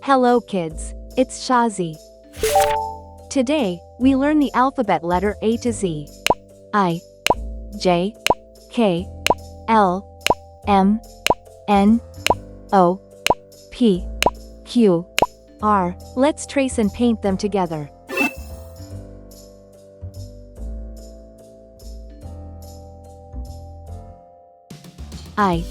Hello kids, it's Shazi. Today, we learn the alphabet letter A to Z. I, J, K, L, M, N, O, P, Q, R. Let's trace and paint them together. I,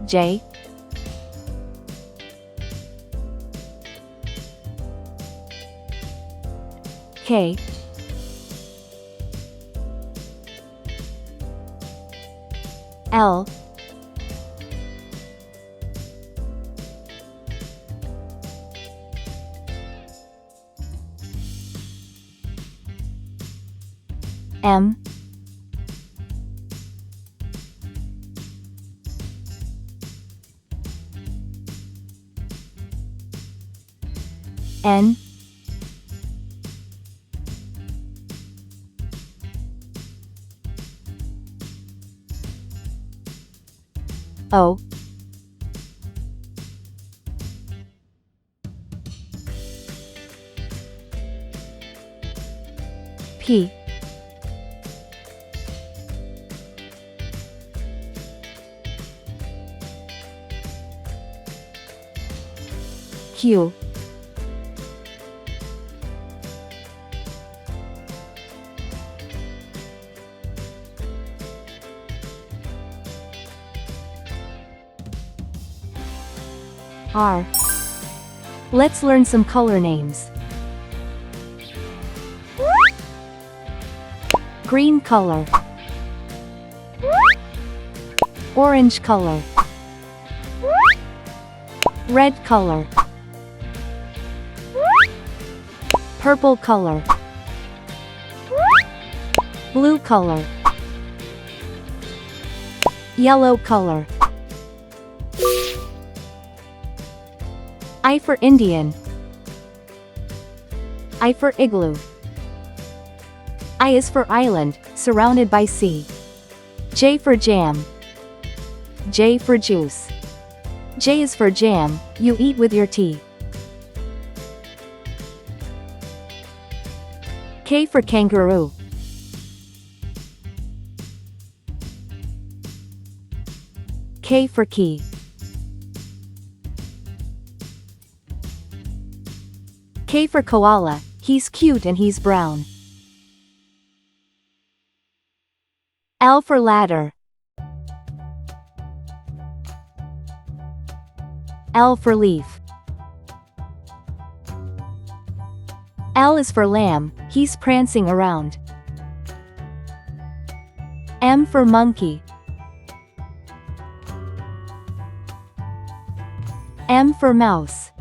J, K, L, M, N, O, P, Q, R. Let's learn some color names. Green color, orange color, red color, purple color, blue color, yellow color. I for Indian. I for igloo. I is for island, surrounded by sea. J for jam. J for juice. J is for jam, you eat with your tea. K for kangaroo. K for key. K for koala, he's cute and he's brown. L for ladder. L for leaf. L is for lamb, he's prancing around. M for monkey. M for mouse.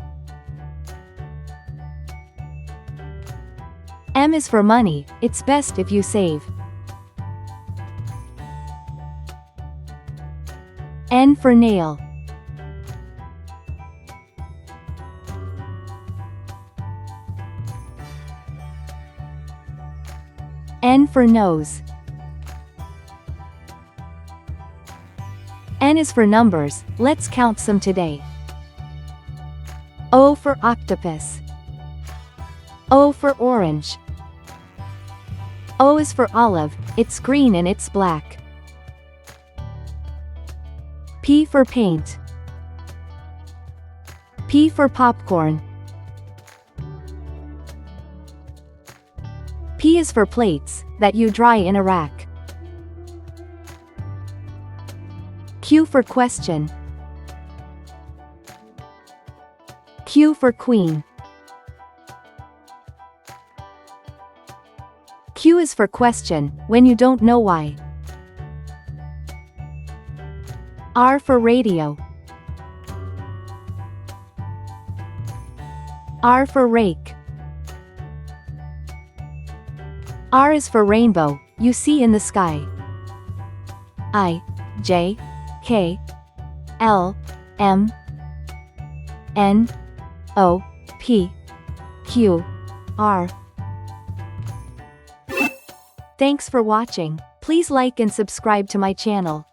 M is for money, it's best if you save. N for nail. N for nose. N is for numbers, let's count some today. O for octopus. O for orange. O is for olive, it's green and it's black. P for paint. P for popcorn. P is for plates, that you dry in a rack. Q for question. Q for queen. Q is for question, when you don't know why. R for radio. R for rake. R is for rainbow, you see in the sky. I, J, K, L, M, N, O, P, Q, R. Thanks for watching. Please like and subscribe to my channel.